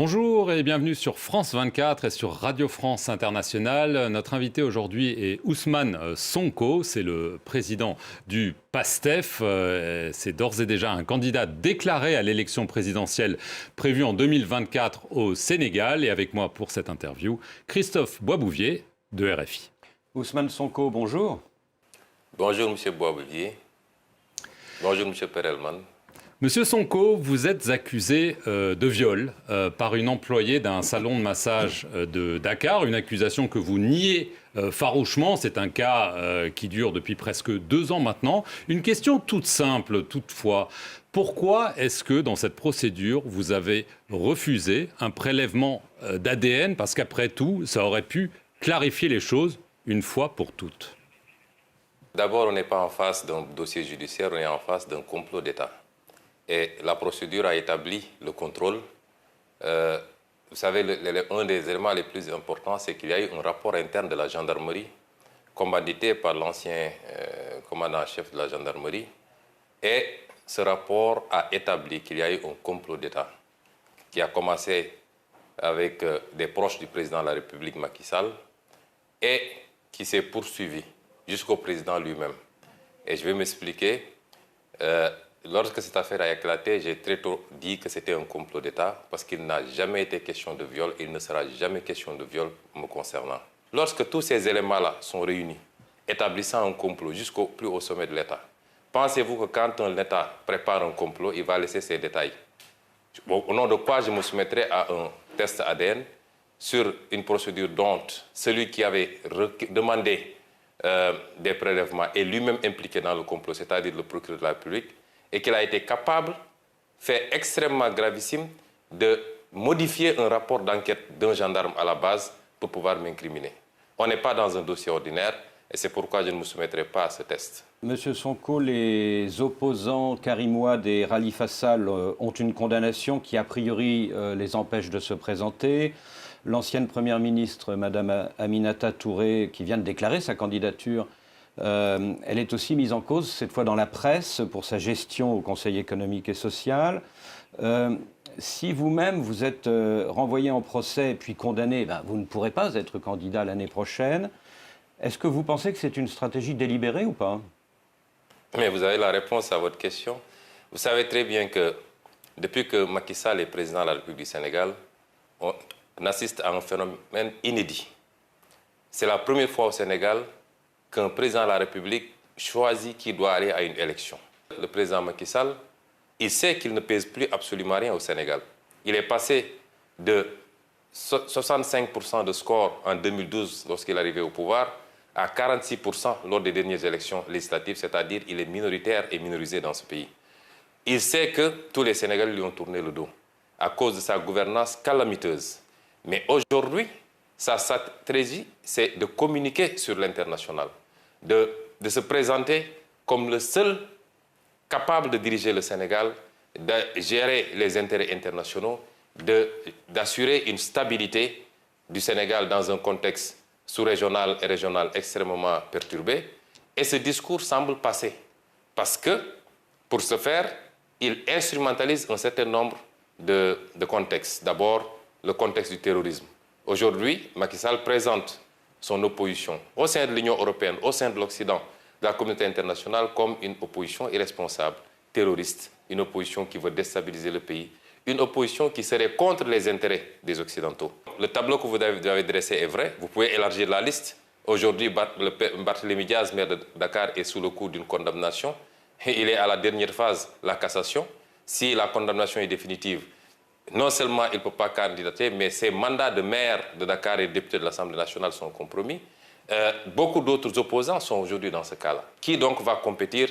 Bonjour et bienvenue sur France 24 et sur Radio France Internationale. Notre invité aujourd'hui est Ousmane Sonko, c'est le président du PASTEF. C'est d'ores et déjà un candidat déclaré à l'élection présidentielle prévue en 2024 au Sénégal. Et avec moi pour cette interview, Christophe Boisbouvier de RFI. Ousmane Sonko, bonjour. Bonjour M. Boisbouvier. Bonjour M. Perelman. Monsieur Sonko, vous êtes accusé de viol par une employée d'un salon de massage de Dakar, une accusation que vous niez farouchement. C'est un cas qui dure depuis presque 2 ans maintenant. Une question toute simple toutefois. Pourquoi est-ce que dans cette procédure, vous avez refusé un prélèvement d'ADN? Parce qu'après tout, ça aurait pu clarifier les choses une fois pour toutes. D'abord, on n'est pas en face d'un dossier judiciaire, on est en face d'un complot d'État. Et la procédure a établi le contrôle. Vous savez, un des éléments les plus importants, c'est qu'il y a eu un rapport interne de la gendarmerie, commandité par l'ancien commandant-chef de la gendarmerie. Et ce rapport a établi qu'il y a eu un complot d'État qui a commencé avec des proches du président de la République, Macky Sall, et qui s'est poursuivi jusqu'au président lui-même. Et je vais m'expliquer. Lorsque cette affaire a éclaté, j'ai très tôt dit que c'était un complot d'État parce qu'il n'a jamais été question de viol et il ne sera jamais question de viol me concernant. Lorsque tous ces éléments-là sont réunis, établissant un complot jusqu'au plus haut sommet de l'État, pensez-vous que quand un État prépare un complot, il va laisser ces détails? Au nom de quoi je me soumettrai à un test ADN sur une procédure dont celui qui avait demandé des prélèvements est lui-même impliqué dans le complot, c'est-à-dire le procureur de la République, et qu'il a été capable, fait extrêmement gravissime, de modifier un rapport d'enquête d'un gendarme à la base pour pouvoir m'incriminer. On n'est pas dans un dossier ordinaire et c'est pourquoi je ne me soumettrai pas à ce test. Monsieur Sonko, les opposants Karim Wade et Khalifa Sall ont une condamnation qui, a priori, les empêche de se présenter. L'ancienne première ministre, Mme Aminata Touré, qui vient de déclarer sa candidature, elle est aussi mise en cause, cette fois dans la presse, pour sa gestion au Conseil économique et social. Si vous-même, vous êtes renvoyé en procès puis condamné, vous ne pourrez pas être candidat l'année prochaine. Est-ce que vous pensez que c'est une stratégie délibérée ou pas? Mais vous avez la réponse à votre question. Vous savez très bien que depuis que Macky Sall est président de la République du Sénégal, on assiste à un phénomène inédit. C'est la première fois au Sénégal qu'un président de la République choisit qui doit aller à une élection. Le président Macky Sall, il sait qu'il ne pèse plus absolument rien au Sénégal. Il est passé de 65% de score en 2012 lorsqu'il est arrivé au pouvoir à 46% lors des dernières élections législatives, c'est-à-dire qu'il est minoritaire et minorisé dans ce pays. Il sait que tous les Sénégalais lui ont tourné le dos à cause de sa gouvernance calamiteuse. Mais aujourd'hui, sa stratégie, c'est de communiquer sur l'international, de se présenter comme le seul capable de diriger le Sénégal, de gérer les intérêts internationaux, d'assurer une stabilité du Sénégal dans un contexte sous-régional et régional extrêmement perturbé. Et ce discours semble passer. Parce que, pour ce faire, il instrumentalise un certain nombre de contextes. D'abord, le contexte du terrorisme. Aujourd'hui, Macky Sall présente son opposition au sein de l'Union européenne, au sein de l'Occident, de la communauté internationale, comme une opposition irresponsable, terroriste, une opposition qui veut déstabiliser le pays, une opposition qui serait contre les intérêts des Occidentaux. Le tableau que vous avez dressé est vrai, vous pouvez élargir la liste. Aujourd'hui, Barthélémy Diaz, maire de Dakar, est sous le coup d'une condamnation. Il est à la dernière phase, la cassation. Si la condamnation est définitive, non seulement il ne peut pas candidater, mais ses mandats de maire de Dakar et de député de l'Assemblée nationale sont compromis. Beaucoup d'autres opposants sont aujourd'hui dans ce cas-là. Qui donc va compétir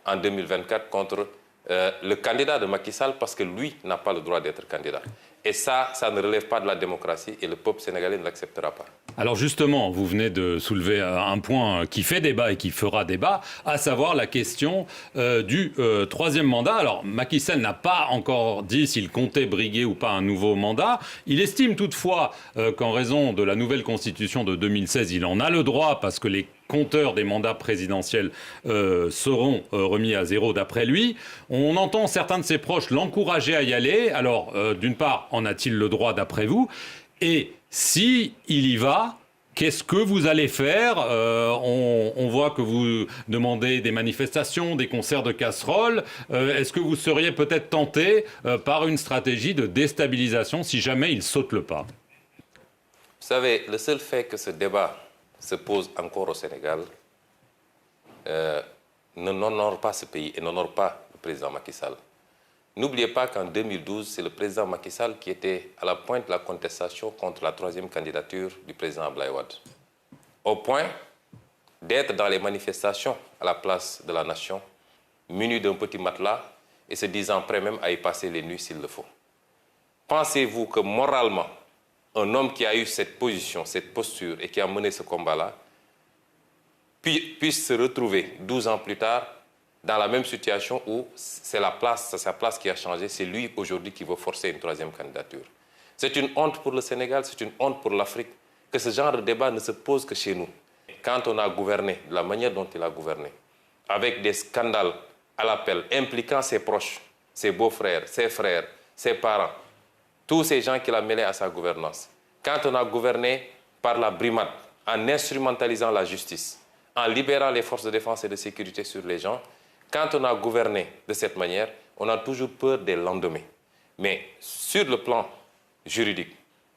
en 2024 contre le candidat de Macky Sall parce que lui n'a pas le droit d'être candidat? Et ça ne relève pas de la démocratie et le peuple sénégalais ne l'acceptera pas. Alors justement, vous venez de soulever un point qui fait débat et qui fera débat, à savoir la question du troisième mandat. Alors Macky Sall n'a pas encore dit s'il comptait briguer ou pas un nouveau mandat. Il estime toutefois qu'en raison de la nouvelle constitution de 2016, il en a le droit parce que les compteurs des mandats présidentiels seront remis à zéro d'après lui. On entend certains de ses proches l'encourager à y aller. Alors, d'une part, en a-t-il le droit d'après vous? Et si il y va, qu'est-ce que vous allez faire? On voit que vous demandez des manifestations, des concerts de casseroles. Est-ce que vous seriez peut-être tenté par une stratégie de déstabilisation si jamais il saute le pas? Vous savez, le seul fait que ce débat se pose encore au Sénégal n'honore pas ce pays et n'honore pas le président Macky Sall. N'oubliez pas qu'en 2012, c'est le président Macky Sall qui était à la pointe de la contestation contre la troisième candidature du président Abdoulaye Wade. Au point d'être dans les manifestations à la place de la nation, muni d'un petit matelas et se disant prêt même à y passer les nuits s'il le faut. Pensez-vous que moralement, un homme qui a eu cette position, cette posture et qui a mené ce combat-là, puisse se retrouver 12 ans plus tard dans la même situation où c'est sa place qui a changé, c'est lui aujourd'hui qui veut forcer une troisième candidature. C'est une honte pour le Sénégal, c'est une honte pour l'Afrique que ce genre de débat ne se pose que chez nous. Quand on a gouverné de la manière dont il a gouverné, avec des scandales à l'appel impliquant ses proches, ses beaux-frères, ses frères, ses parents, tous ces gens qu'il a mêlés à sa gouvernance. Quand on a gouverné par la brimade, en instrumentalisant la justice, en libérant les forces de défense et de sécurité sur les gens, quand on a gouverné de cette manière, on a toujours peur des lendemains. Mais sur le plan juridique,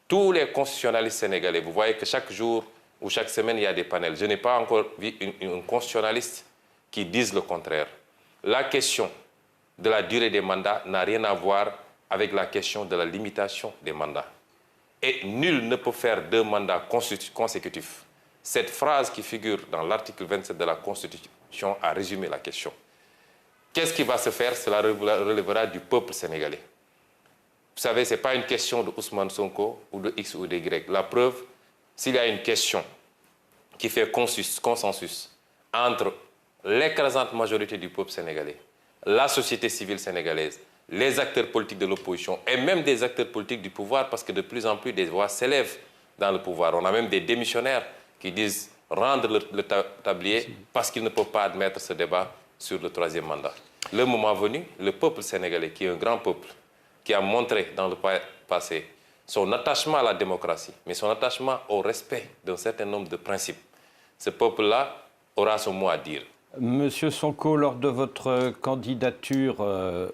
tous les constitutionnalistes sénégalais, vous voyez que chaque jour ou chaque semaine, il y a des panels. Je n'ai pas encore vu un constitutionnaliste qui dise le contraire. La question de la durée des mandats n'a rien à voir avec la question de la limitation des mandats. Et nul ne peut faire 2 mandats consécutifs. Cette phrase qui figure dans l'article 27 de la Constitution a résumé la question. Qu'est-ce qui va se faire? Cela relèvera du peuple sénégalais. Vous savez, ce n'est pas une question de Ousmane Sonko ou de X ou de Y. La preuve, s'il y a une question qui fait consensus entre l'écrasante majorité du peuple sénégalais, la société civile sénégalaise, les acteurs politiques de l'opposition et même des acteurs politiques du pouvoir, parce que de plus en plus des voix s'élèvent dans le pouvoir. On a même des démissionnaires qui disent rendre le tablier parce qu'ils ne peuvent pas admettre ce débat sur le troisième mandat. Le moment venu, le peuple sénégalais, qui est un grand peuple, qui a montré dans le passé son attachement à la démocratie, mais son attachement au respect d'un certain nombre de principes, ce peuple-là aura son mot à dire. Monsieur Sonko, lors de votre candidature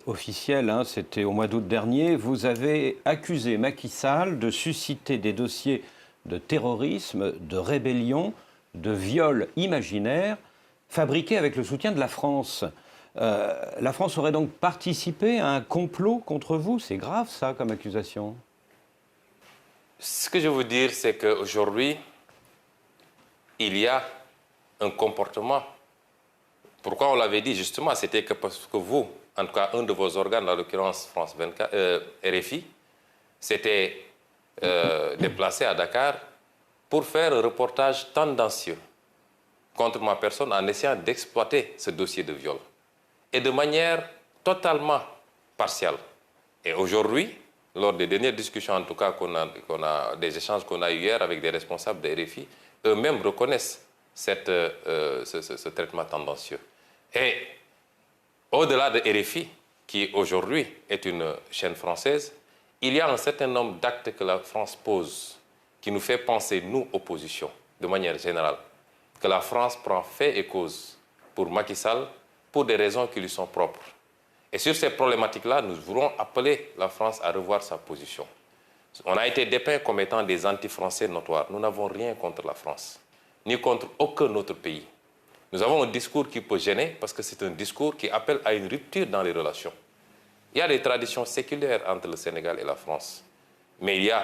officielle, c'était au mois d'août dernier, vous avez accusé Macky Sall de susciter des dossiers de terrorisme, de rébellion, de viol imaginaire, fabriqués avec le soutien de la France. La France aurait donc participé à un complot contre vous? C'est grave, ça, comme accusation. Ce que je veux dire, c'est qu'aujourd'hui, il y a un comportement. Pourquoi on l'avait dit? Justement, c'était que parce que vous, en tout cas un de vos organes, en l'occurrence France 24, RFI, s'était déplacé à Dakar pour faire un reportage tendancieux contre ma personne en essayant d'exploiter ce dossier de viol. Et de manière totalement partielle. Et aujourd'hui, lors des dernières discussions, en tout cas, des échanges qu'on a eu hier avec des responsables de RFI, eux-mêmes reconnaissent ce traitement tendancieux. Et au-delà de RFI, qui aujourd'hui est une chaîne française, il y a un certain nombre d'actes que la France pose qui nous fait penser, nous, opposition, de manière générale, que la France prend fait et cause pour Macky Sall pour des raisons qui lui sont propres. Et sur ces problématiques-là, nous voulons appeler la France à revoir sa position. On a été dépeints comme étant des anti-français notoires. Nous n'avons rien contre la France, ni contre aucun autre pays. Nous avons un discours qui peut gêner parce que c'est un discours qui appelle à une rupture dans les relations. Il y a des traditions séculaires entre le Sénégal et la France. Mais il y a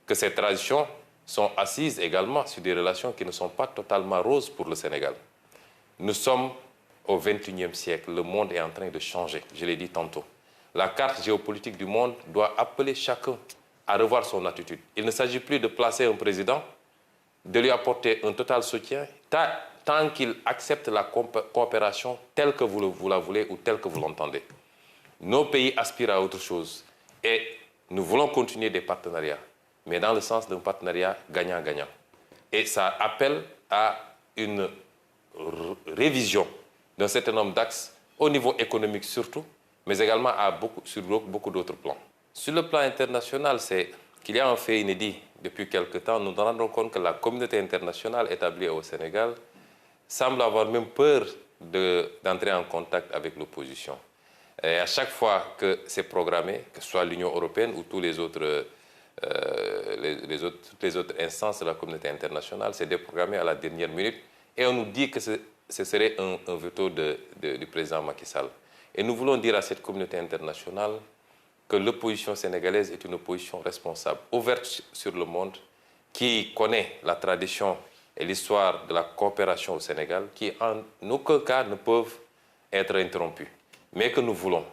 que ces traditions sont assises également sur des relations qui ne sont pas totalement roses pour le Sénégal. Nous sommes au XXIe siècle. Le monde est en train de changer, je l'ai dit tantôt. La carte géopolitique du monde doit appeler chacun à revoir son attitude. Il ne s'agit plus de placer un président, de lui apporter un total soutien, tant qu'il accepte la coopération telle que vous la voulez ou telle que vous l'entendez. Nos pays aspirent à autre chose et nous voulons continuer des partenariats, mais dans le sens d'un partenariat gagnant-gagnant. Et ça appelle à une révision d'un certain nombre d'axes, au niveau économique surtout, mais également sur beaucoup d'autres plans. Sur le plan international, c'est qu'il y a un fait inédit. Depuis quelque temps, nous nous rendons compte que la communauté internationale établie au Sénégal semble avoir même peur d'entrer en contact avec l'opposition. Et à chaque fois que c'est programmé, que ce soit l'Union européenne ou toutes les autres instances de la communauté internationale, c'est déprogrammé à la dernière minute. Et on nous dit que ce serait un veto du président Macky Sall. Et nous voulons dire à cette communauté internationale que l'opposition sénégalaise est une opposition responsable, ouverte sur le monde, qui connaît la tradition et l'histoire de la coopération au Sénégal, qui en aucun cas ne peuvent être interrompues. Mais que nous voulons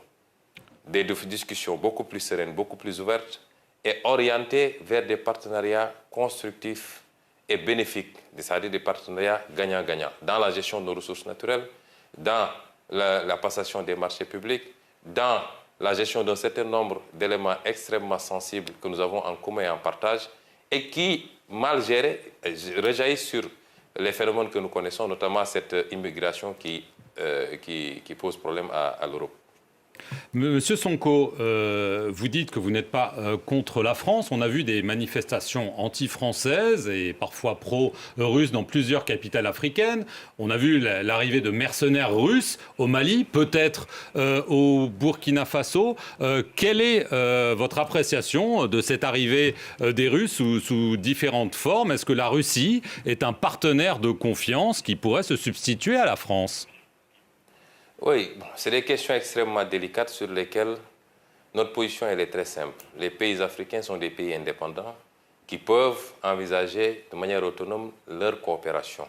des discussions beaucoup plus sereines, beaucoup plus ouvertes et orientées vers des partenariats constructifs et bénéfiques, c'est-à-dire des partenariats gagnant-gagnant, dans la gestion de nos ressources naturelles, dans la passation des marchés publics, dans la gestion d'un certain nombre d'éléments extrêmement sensibles que nous avons en commun et en partage, et qui, mal gérés, rejaillissent sur les phénomènes que nous connaissons, notamment cette immigration qui pose problème à l'Europe. Monsieur Sonko, vous dites que vous n'êtes pas contre la France. On a vu des manifestations anti-françaises et parfois pro-russes dans plusieurs capitales africaines. On a vu l'arrivée de mercenaires russes au Mali, peut-être au Burkina Faso. Quelle est votre appréciation de cette arrivée des Russes sous différentes formes? Est-ce que la Russie est un partenaire de confiance qui pourrait se substituer à la France? Oui, c'est des questions extrêmement délicates sur lesquelles notre position elle est très simple. Les pays africains sont des pays indépendants qui peuvent envisager de manière autonome leur coopération.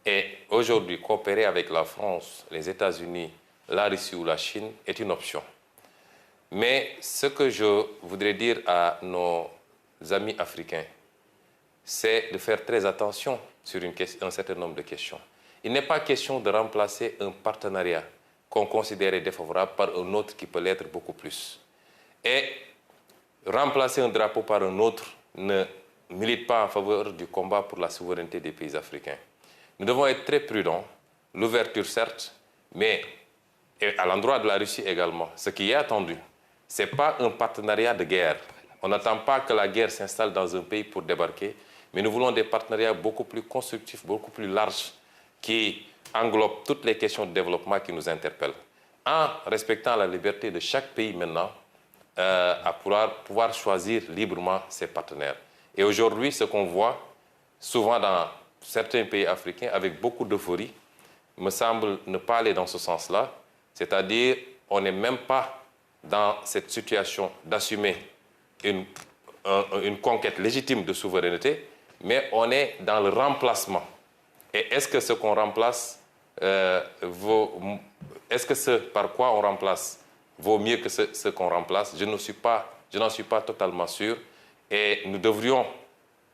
Et aujourd'hui, coopérer avec la France, les États-Unis, la Russie ou la Chine est une option. Mais ce que je voudrais dire à nos amis africains, c'est de faire très attention sur un certain nombre de questions. Il n'est pas question de remplacer un partenariat qu'on considérait défavorable par un autre qui peut l'être beaucoup plus. Et remplacer un drapeau par un autre ne milite pas en faveur du combat pour la souveraineté des pays africains. Nous devons être très prudents, l'ouverture certes, mais à l'endroit de la Russie également. Ce qui est attendu, ce n'est pas un partenariat de guerre. On n'attend pas que la guerre s'installe dans un pays pour débarquer, mais nous voulons des partenariats beaucoup plus constructifs, beaucoup plus larges, qui englobe toutes les questions de développement qui nous interpellent, en respectant la liberté de chaque pays maintenant à pouvoir choisir librement ses partenaires. Et aujourd'hui, ce qu'on voit souvent dans certains pays africains avec beaucoup d'euphorie, me semble ne pas aller dans ce sens-là, c'est-à-dire on n'est même pas dans cette situation d'assumer une conquête légitime de souveraineté, mais on est dans le remplacement. Et est-ce que ce qu'on remplace est-ce que ce par quoi on remplace vaut mieux que ce qu'on remplace? Je n'en suis pas totalement sûr. Et nous devrions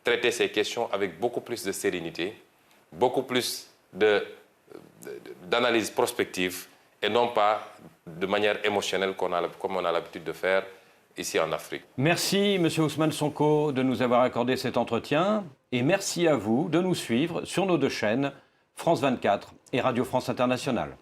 traiter ces questions avec beaucoup plus de sérénité, beaucoup plus d'analyse prospective et non pas de manière émotionnelle comme on a l'habitude de faire ici en Afrique. Merci, M. Ousmane Sonko, de nous avoir accordé cet entretien. Et merci à vous de nous suivre sur nos deux chaînes, France 24 et Radio France Internationale.